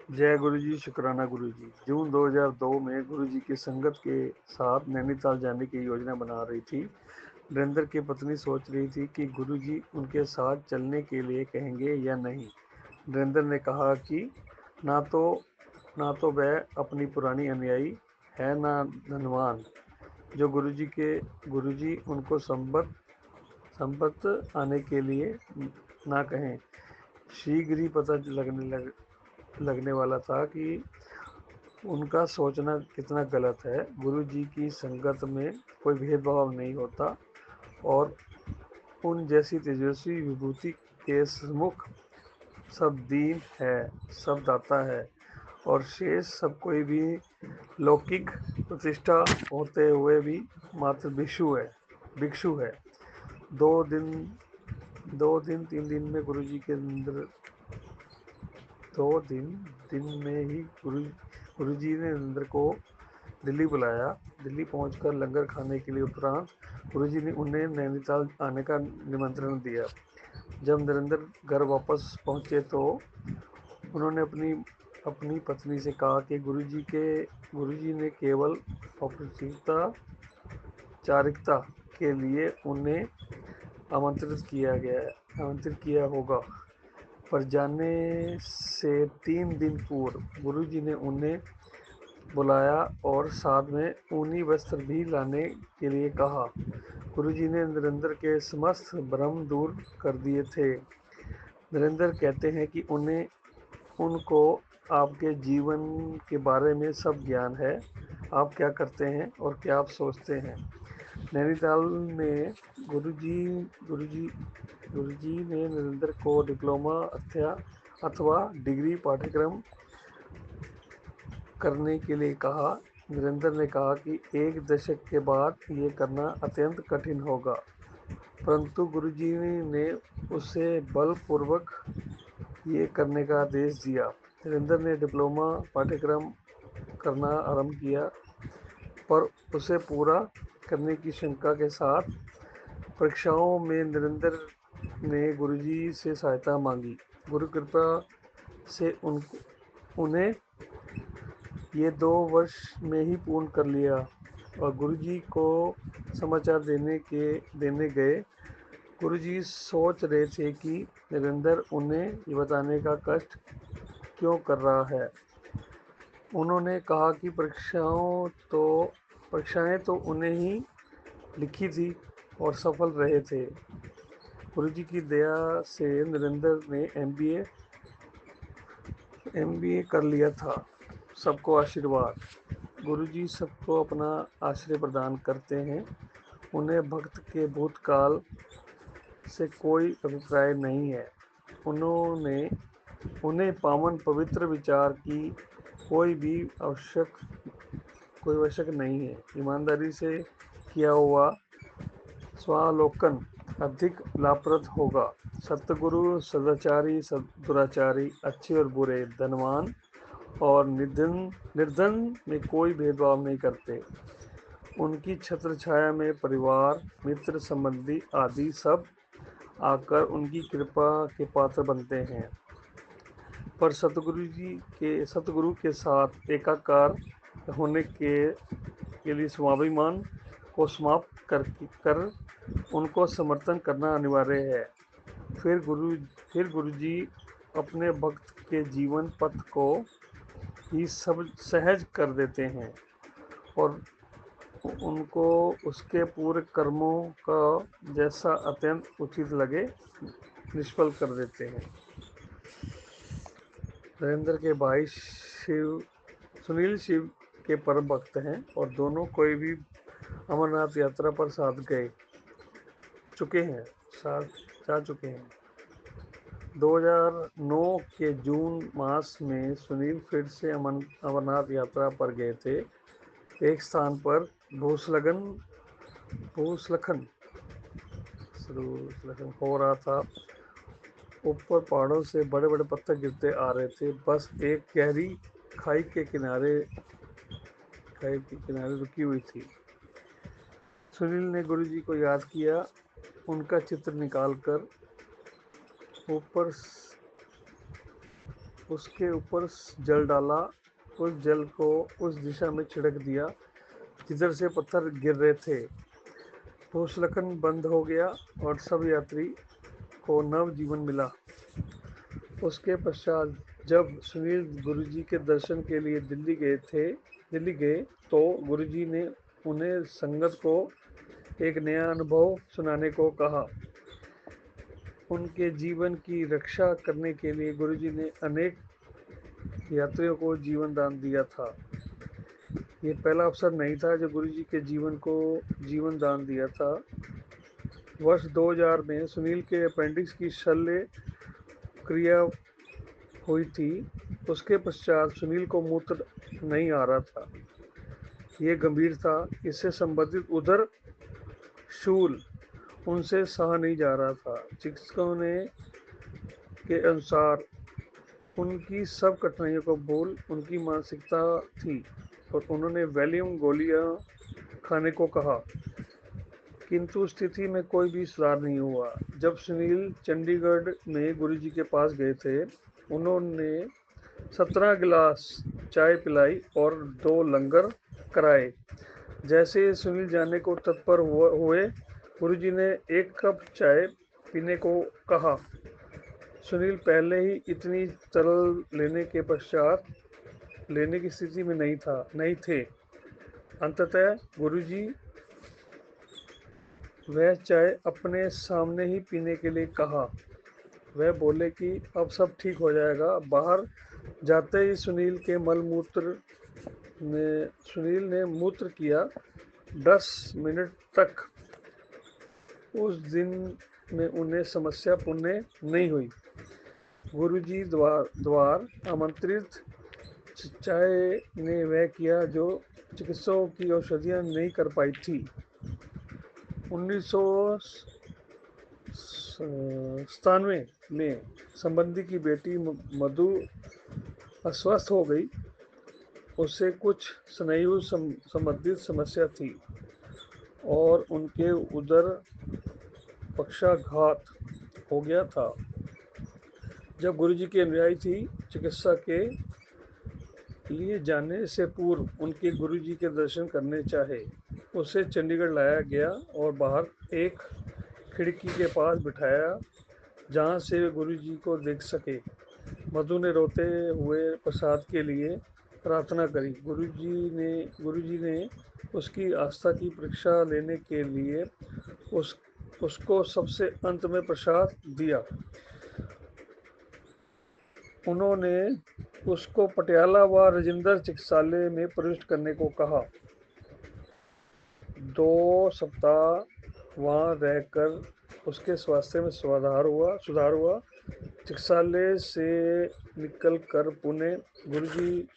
जय गुरु जी, शुक्राना गुरु जी। जून 2002 में गुरु जी की संगत के साथ नैनीताल जाने की योजना बना रही थी। नरेंद्र की पत्नी सोच रही थी कि गुरु जी उनके साथ चलने के लिए कहेंगे या नहीं। नरेंद्र ने कहा कि ना तो ना तो वह अपनी पुरानी अनुयायी है, ना धनवान जो गुरु जी उनको संपत आने के लिए ना कहें। शीघ्र ही पता लगने वाला था कि उनका सोचना कितना गलत है। गुरु जी की संगत में कोई भेदभाव नहीं होता और उन जैसी तेजस्वी विभूति के सम्मुख सब दीन है, सब दाता है और शेष सब कोई भी लौकिक प्रतिष्ठा होते हुए भी मात्र भिक्षु है। दो दिन 3 दिन में गुरु जी के अंदर 2 दिन दिन में ही गुरु जी ने नरेंद्र को दिल्ली बुलाया। दिल्ली पहुंचकर लंगर खाने के लिए उपरांत गुरु जी ने उन्हें नैनीताल आने का निमंत्रण दिया। जब नरेंद्र घर वापस पहुंचे तो उन्होंने अपनी अपनी पत्नी से कहा कि गुरु जी ने केवल औपचारिकता के लिए उन्हें आमंत्रित किया होगा, पर जाने से 3 दिन पूर्व गुरु जी ने उन्हें बुलाया और साथ में ऊनी वस्त्र भी लाने के लिए कहा। गुरु जी ने नरेंद्र के समस्त भ्रम दूर कर दिए थे। नरेंद्र कहते हैं कि उनको आपके जीवन के बारे में सब ज्ञान है। आप क्या करते हैं और क्या आप सोचते हैं। नैनीताल में गुरुजी गुरुजी गुरुजी ने नरेंद्र को डिप्लोमा अथवा डिग्री पाठ्यक्रम करने के लिए कहा। नरेंद्र ने कहा कि 1 दशक के बाद ये करना अत्यंत कठिन होगा, परंतु गुरुजी ने उसे बलपूर्वक ये करने का आदेश दिया। नरेंद्र ने डिप्लोमा पाठ्यक्रम करना आरंभ किया, पर उसे पूरा करने की शंका के साथ परीक्षाओं में नरेंद्र ने गुरुजी से सहायता मांगी। गुरु कृपा से उन्हें ये 2 वर्ष में ही पूर्ण कर लिया और गुरुजी को समाचार देने गए। गुरुजी सोच रहे थे कि नरेंद्र उन्हें ये बताने का कष्ट क्यों कर रहा है। उन्होंने कहा कि परीक्षाएं तो उन्हें ही लिखी थी और सफल रहे थे। गुरुजी की दया से नरेंद्र ने एमबीए कर लिया था। सबको आशीर्वाद। गुरुजी सबको अपना आश्रय प्रदान करते हैं। उन्हें भक्त के भूतकाल से कोई अभिप्राय नहीं है। उन्होंने उन्हें पावन पवित्र विचार की कोई भी आवश्यक नहीं है। ईमानदारी से किया हुआ स्वावलोकन अधिक लाभप्रद होगा। सतगुरु सदाचारी दुराचारी, अच्छे और बुरे, धनवान और निर्धन में कोई भेदभाव नहीं करते। उनकी छत्र छाया में परिवार, मित्र, संबंधी आदि सब आकर उनकी कृपा के पात्र बनते हैं। पर सतगुरु के साथ एकाकार होने के लिए स्वाभिमान को समाप्त कर उनको समर्थन करना अनिवार्य है। फिर गुरुजी अपने भक्त के जीवन पथ को ही सब सहज कर देते हैं और उनको उसके पूरे कर्मों का जैसा अत्यंत उचित लगे निष्फल कर देते हैं। नरेंद्र के भाई सुनील शिव के परम भक्त हैं और दोनों कोई भी अमरनाथ यात्रा पर चुके हैं साथ जा चुके हैं। 2009 के जून मास में सुनील फिर से अमरनाथ यात्रा पर गए थे। एक स्थान पर भूस्खलन हो रहा था। ऊपर पहाड़ों से बड़े बड़े पत्थर गिरते आ रहे थे। बस एक गहरी खाई के किनारे रुकी हुई थी। सुनील ने गुरुजी को याद किया। उनका चित्र निकालकर ऊपर उसके ऊपर जल डाला, उस जल को उस दिशा में छिड़क दिया जिधर से पत्थर गिर रहे थे। भूस्खलन बंद हो गया और सब यात्री को नव जीवन मिला। उसके पश्चात जब सुनील गुरुजी के दर्शन के लिए दिल्ली गए तो गुरुजी ने उन्हें संगत को एक नया अनुभव सुनाने को कहा। उनके जीवन की रक्षा करने के लिए गुरुजी ने अनेक यात्रियों को जीवन दान दिया था। ये पहला अवसर नहीं था जो गुरुजी के जीवन को जीवन दान दिया था। वर्ष 2000 में सुनील के अपेंडिक्स की शल्य क्रिया हुई थी। उसके पश्चात सुनील को मूत्र नहीं आ रहा था। ये गंभीर था। इससे संबंधित उदर शूल उनसे सहा नहीं जा रहा था। चिकित्सकों के अनुसार उनकी सब कठिनाइयों का मूल उनकी मानसिकता थी और उन्होंने वैलियम गोलियां खाने को कहा, किंतु स्थिति में कोई भी सुधार नहीं हुआ। जब सुनील चंडीगढ़ में गुरुजी के पास गए थे, उन्होंने 17 गिलास चाय पिलाई और 2 लंगर कराए। जैसे सुनील जाने को तत्पर हुए, गुरुजी ने 1 कप चाय पीने को कहा। सुनील पहले ही इतनी तरल लेने की स्थिति में नहीं थे। अंततः गुरुजी वह चाय अपने सामने ही पीने के लिए कहा। वह बोले कि अब सब ठीक हो जाएगा। बाहर जाते ही सुनील ने मूत्र किया। 10 मिनट तक उस दिन में उन्हें समस्या पूर्ण नहीं हुई। गुरुजी द्वार आमंत्रित चाय ने वह किया जो चिकित्सकों की औषधियां नहीं कर पाई थी। 1997 में संबंधी की बेटी मधु अस्वस्थ हो गई। उससे कुछ स्नायु संबंधित समस्या थी और उनके उदर पक्षाघात हो गया था। जब गुरुजी की अनुयायी थी, चिकित्सा के लिए जाने से पूर्व उनके गुरुजी के दर्शन करने चाहे। उसे चंडीगढ़ लाया गया और बाहर एक खिड़की के पास बिठाया जहां से वे गुरुजी को देख सके। मधु ने रोते हुए प्रसाद के लिए प्रार्थना करी। गुरुजी ने उसकी आस्था की परीक्षा लेने के लिए उसको सबसे अंत में प्रसाद दिया। उन्होंने उसको पटियाला व राजेंद्र चिकित्सालय में प्रविष्ट करने को कहा। 2 सप्ताह वहां रहकर उसके स्वास्थ्य में सुधार हुआ। चिकित्सालय से निकलकर पुणे गुरुजी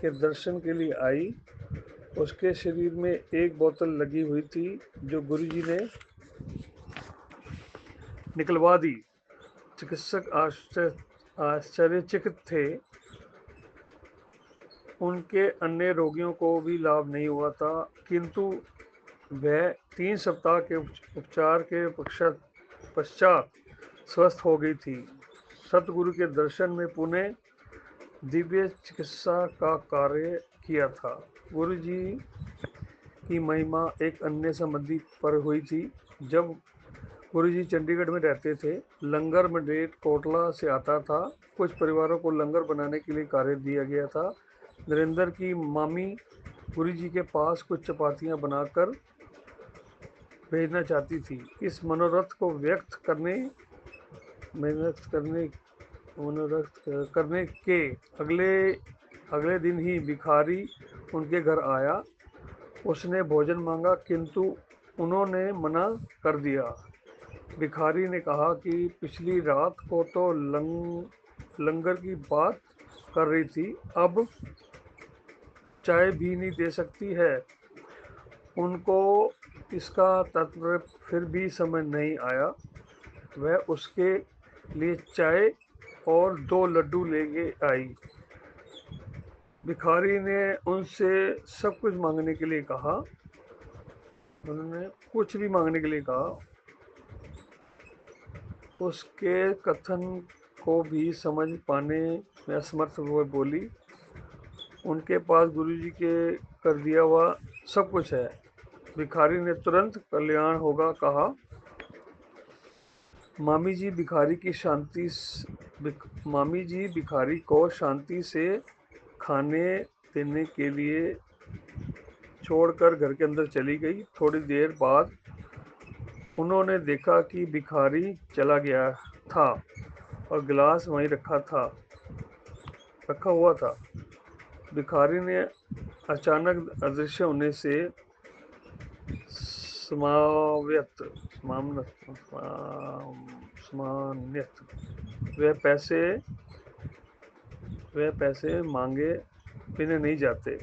के दर्शन के लिए आई। उसके शरीर में एक बोतल लगी हुई थी जो गुरुजी ने निकलवा दी। चिकित्सक आश्चर्यचकित थे। उनके अन्य रोगियों को भी लाभ नहीं हुआ था, किंतु वह 3 सप्ताह के उपचार के पश्चात स्वस्थ हो गई थी। सतगुरु के दर्शन में पुणे दिव्य चिकित्सा का कार्य किया था। गुरुजी की महिमा एक अन्य संबंधी पर हुई थी। जब गुरुजी चंडीगढ़ में रहते थे, लंगर मंडेर कोटला से आता था। कुछ परिवारों को लंगर बनाने के लिए कार्य दिया गया था। नरेंद्र की मामी गुरुजी के पास कुछ चपातियां बनाकर भेजना चाहती थी। इस मनोरथ को व्यक्त करने के अगले दिन ही भिखारी उनके घर आया। उसने भोजन मांगा, किंतु उन्होंने मना कर दिया। भिखारी ने कहा कि पिछली रात को तो लंगर की बात कर रही थी, अब चाय भी नहीं दे सकती है। उनको इसका तात्पर्य फिर भी समझ नहीं आया। वह उसके लिए चाय और 2 लड्डू लेके आई। भिखारी ने उनसे सब कुछ मांगने के लिए कहा। उन्होंने कुछ भी मांगने के लिए कहा। उसके कथन को भी समझ पाने में असमर्थ वो बोली, उनके पास गुरुजी के कर दिया हुआ सब कुछ है। भिखारी ने तुरंत कल्याण होगा कहा। मामी जी भिखारी को शांति से खाने देने के लिए छोड़कर घर के अंदर चली गई। थोड़ी देर बाद उन्होंने देखा कि भिखारी चला गया था और गिलास वहीं रखा हुआ था। भिखारी ने अचानक अदृश्य होने से समाव्यत समान्यत वह पैसे मांगे बिना नहीं जाते।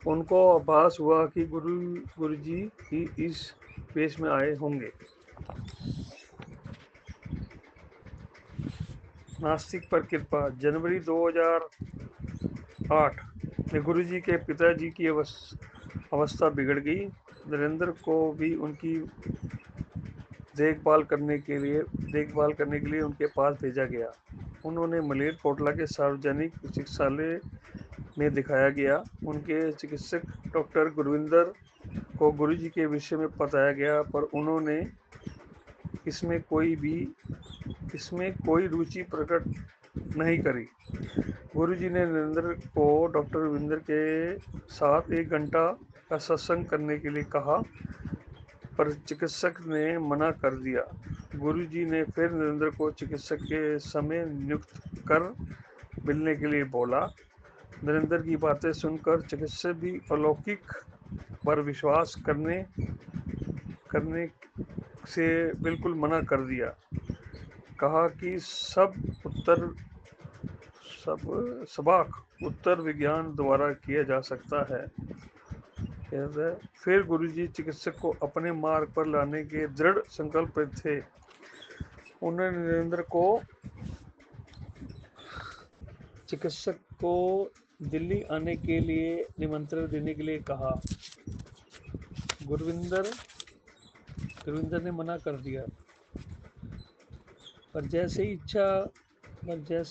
उनको आभास हुआ कि गुरुजी ही इस वेश में आए होंगे। नास्तिक पर कृपा। जनवरी 2008 में गुरुजी के पिताजी की अवस्था बिगड़ गई। नरेंद्र को भी उनकी देखभाल करने के लिए उनके पास भेजा गया। उन्होंने मलेरकोटला के सार्वजनिक चिकित्सालय में दिखाया गया। उनके चिकित्सक डॉक्टर गुरविंदर को गुरुजी के विषय में बताया गया, पर उन्होंने इसमें कोई रुचि प्रकट नहीं करी। गुरुजी ने नरेंद्र को डॉक्टर गुरविंदर के साथ 1 घंटा का सत्संग करने के लिए कहा, पर चिकित्सक ने मना कर दिया। गुरुजी ने फिर नरेंद्र को चिकित्सक के समय नियुक्त कर मिलने के लिए बोला। नरेंद्र की बातें सुनकर चिकित्सक भी अलौकिक पर विश्वास करने से बिल्कुल मना कर दिया। कहा कि सबक उत्तर विज्ञान द्वारा किया जा सकता है। फिर गुरुजी चिकित्सक को अपने मार्ग पर लाने के दृढ़ संकल्प थे। उन्होंने नरेंद्र को चिकित्सक को दिल्ली आने के लिए निमंत्रण देने के लिए कहा। गुरविंदर ने मना कर दिया, पर जैसे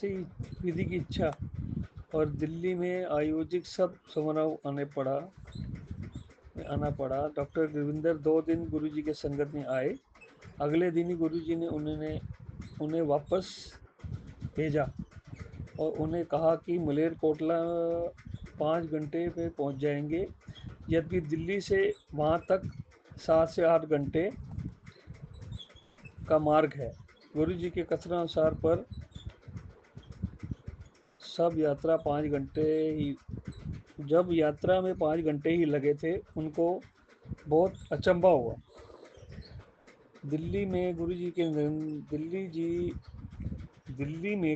ही विधि की इच्छा और दिल्ली में आयोजित सब समारोह आना पड़ा। डॉक्टर गुरविंदर 2 दिन गुरुजी के संगत में आए। अगले दिन ही गुरुजी ने उन्हें वापस भेजा और उन्हें कहा कि मलेरकोटला 5 घंटे में पहुंच जाएंगे, जबकि दिल्ली से वहां तक 7 से 8 घंटे का मार्ग है। गुरुजी के कथनानुसार पर जब यात्रा में 5 घंटे ही लगे थे, उनको बहुत अचंभा हुआ। दिल्ली में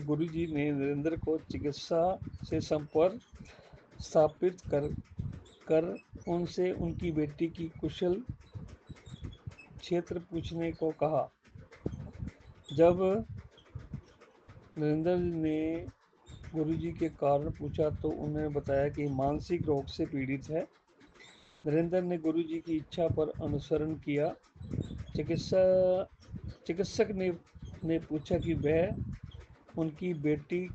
गुरुजी ने नरेंद्र को चिकित्सा से संपर्क स्थापित कर उनसे उनकी बेटी की कुशल क्षेत्र पूछने को कहा। जब नरेंद्र ने गुरुजी के कारण पूछा तो उन्होंने बताया कि मानसिक रोग से पीड़ित है। नरेंद्र ने गुरुजी की इच्छा पर अनुसरण किया। चिकित्सक ने पूछा कि वह उनकी बेटी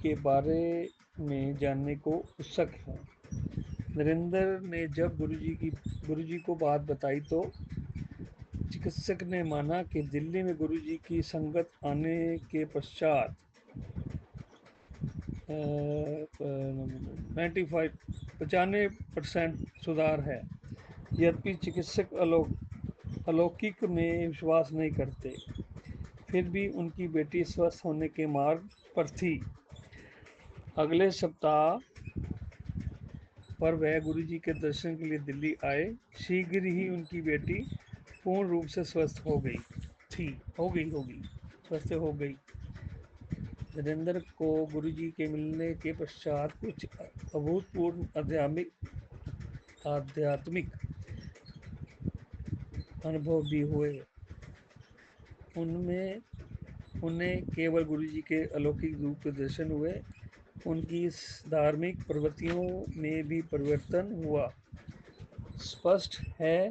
के बारे में जानने को उत्सुक है। नरेंद्र ने जब गुरुजी को बात बताई तो चिकित्सक ने माना कि दिल्ली में गुरुजी की संगत आने के पश्चात 95% सुधार है। यद्यपि चिकित्सक अलौकिक में विश्वास नहीं करते, फिर भी उनकी बेटी स्वस्थ होने के मार्ग पर थी। अगले सप्ताह पर वह गुरुजी के दर्शन के लिए दिल्ली आए। शीघ्र ही उनकी बेटी पूर्ण रूप से स्वस्थ हो गई। नरेंद्र को गुरुजी के मिलने के पश्चात कुछ अभूतपूर्व आध्यात्मिक अनुभव भी हुए। उन्हें केवल गुरुजी के अलौकिक रूप के दर्शन हुए, उनकी धार्मिक प्रवृत्तियों में भी परिवर्तन हुआ। स्पष्ट है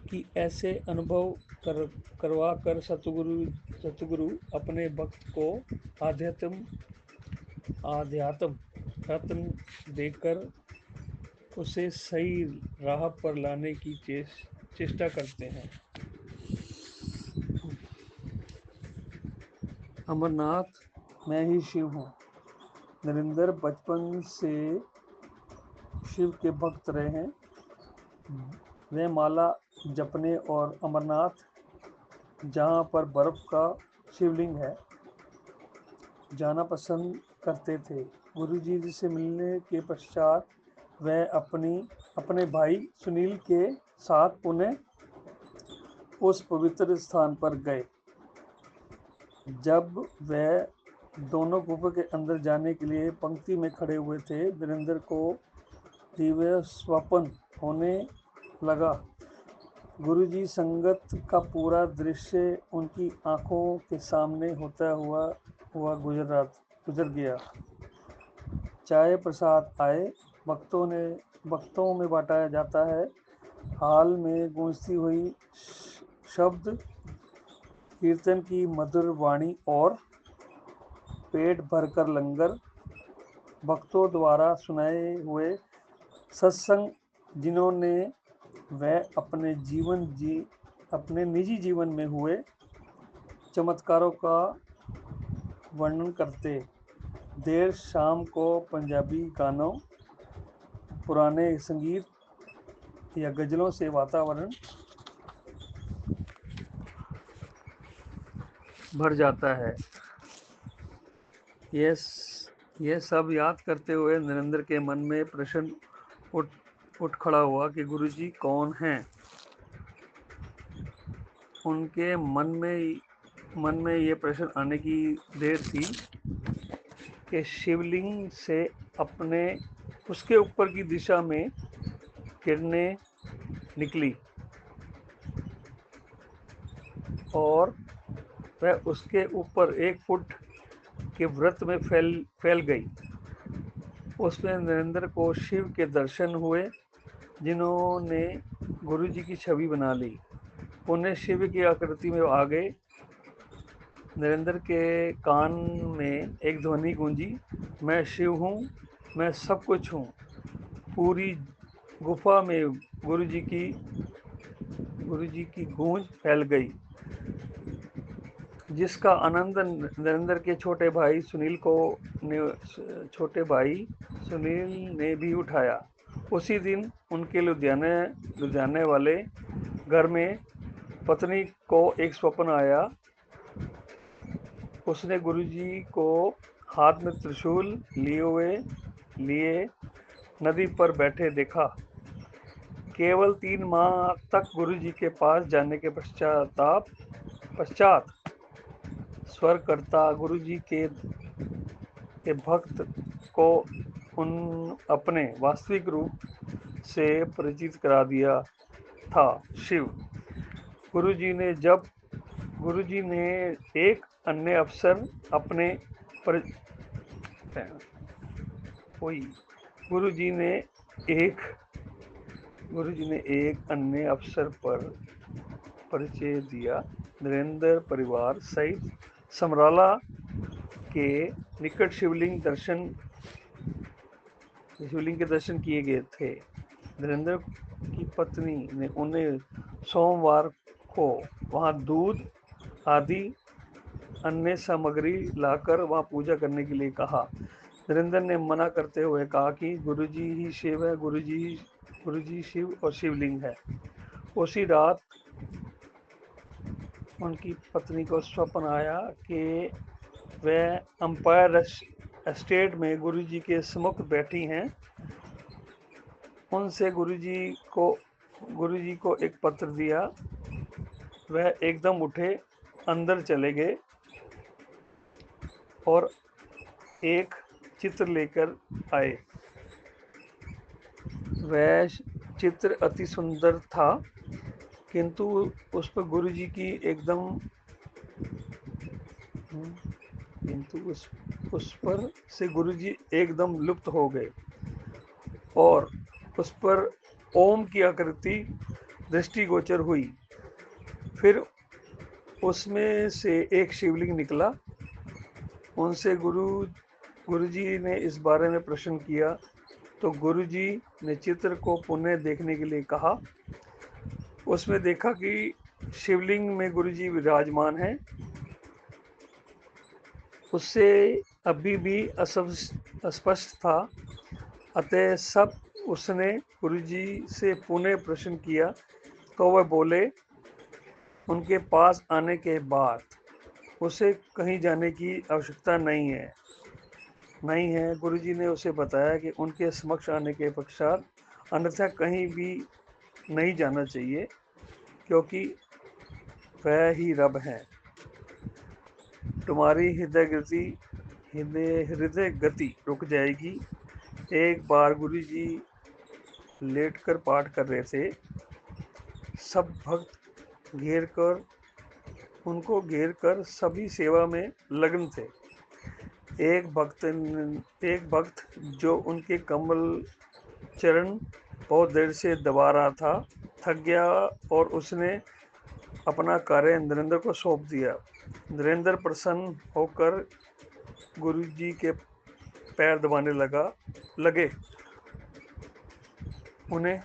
कि ऐसे अनुभव करवाकर सतगुरु अपने भक्त को आध्यात्म रत्न देकर उसे सही राह पर लाने की चेष्टा करते हैं। अमरनाथ, मैं ही शिव हूँ। नरेंद्र बचपन से शिव के भक्त रहे हैं। वे माला जपने और अमरनाथ, जहाँ पर बर्फ का शिवलिंग है, जाना पसंद करते थे। गुरुजी से मिलने के पश्चात वह अपने भाई सुनील के साथ पुनः उस पवित्र स्थान पर गए। जब वह दोनों गुफा के अंदर जाने के लिए पंक्ति में खड़े हुए थे, वीरेंद्र को दिव्य स्वप्न होने लगा। गुरुजी संगत का पूरा दृश्य उनकी आंखों के सामने होता हुआ गुजर गया। चाय प्रसाद आए, भक्तों में बांटा जाता है। हाल में गूंजती हुई शब्द कीर्तन की मधुर वाणी और पेट भरकर लंगर, भक्तों द्वारा सुनाए हुए सत्संग, जिन्होंने वह अपने निजी जीवन में हुए चमत्कारों का वर्णन करते। देर शाम को पंजाबी गानों, पुराने संगीत या गजलों से वातावरण भर जाता है। यह सब याद करते हुए नरेंद्र के मन में प्रश्न उठ खड़ा हुआ कि गुरुजी कौन हैं। उनके मन में ये प्रश्न आने की देर थी कि शिवलिंग से उसके ऊपर की दिशा में किरणें निकली और वह उसके ऊपर 1 फुट के वृत्त में फैल गई। उसमें नरेंद्र को शिव के दर्शन हुए, जिन्होंने गुरुजी की छवि बना ली। पुनः शिव की आकृति में आ गए। नरेंद्र के कान में एक ध्वनि गूंजी, मैं शिव हूँ, मैं सब कुछ हूँ। पूरी गुफा में गुरुजी की गूंज फैल गई, जिसका आनंद नरेंद्र के छोटे भाई सुनील ने भी उठाया। उसी दिन उनके लुधियाने वाले घर में पत्नी को एक स्वप्न आया। उसने गुरुजी को हाथ में त्रिशूल लिए नदी पर बैठे देखा। केवल 3 माह तक गुरुजी के पास जाने के पश्चात स्वर्गकर्ता गुरुजी के भक्त को अपने वास्तविक रूप से परिचित करा दिया था, शिव। गुरुजी ने एक अन्य अवसर पर परिचय दिया। नरेंद्र परिवार सहित समराला के निकट शिवलिंग के दर्शन किए गए थे। नरेंद्र की पत्नी ने उन्हें सोमवार को वहां दूध आदि अन्य सामग्री लाकर वहां पूजा करने के लिए कहा। नरेंद्र ने मना करते हुए कहा कि गुरुजी ही शिव है, गुरुजी शिव और शिवलिंग है। उसी रात उनकी पत्नी को स्वप्न आया कि वह अंपायर एस्टेट में गुरुजी के सम्मुख बैठी हैं। उनसे गुरुजी को एक पत्र दिया। वह एकदम उठे, अंदर चले गए और एक चित्र लेकर आए। वह चित्र अति सुंदर था, किंतु उस पर गुरुजी की उस पर से गुरुजी एकदम लुप्त हो गए और उस पर ओम की आकृति दृष्टिगोचर हुई। फिर उसमें से एक शिवलिंग निकला। उनसे गुरुजी ने इस बारे में प्रश्न किया तो गुरुजी ने चित्र को पुनः देखने के लिए कहा। उसमें देखा कि शिवलिंग में गुरुजी विराजमान हैं। उससे अभी भी अस्पष्ट था, अतः सब उसने गुरुजी से पुनः प्रश्न किया तो वह बोले। उनके पास आने के बाद उसे कहीं जाने की आवश्यकता नहीं है। गुरुजी ने उसे बताया कि उनके समक्ष आने के पश्चात अन्यथा कहीं भी नहीं जाना चाहिए, क्योंकि वह ही रब है। तुम्हारी हृदय गति रुक जाएगी। एक बार गुरुजी लेटकर पाठ कर रहे थे। सब भक्त घेर कर सभी सेवा में लग्न थे। एक भक्त जो उनके कमल चरण बहुत देर से दबा रहा था, थक गया और उसने अपना कार्य नरेंद्र को सौंप दिया। नरेंद्र प्रसन्न होकर गुरुजी के पैर दबाने लगे। उन्हें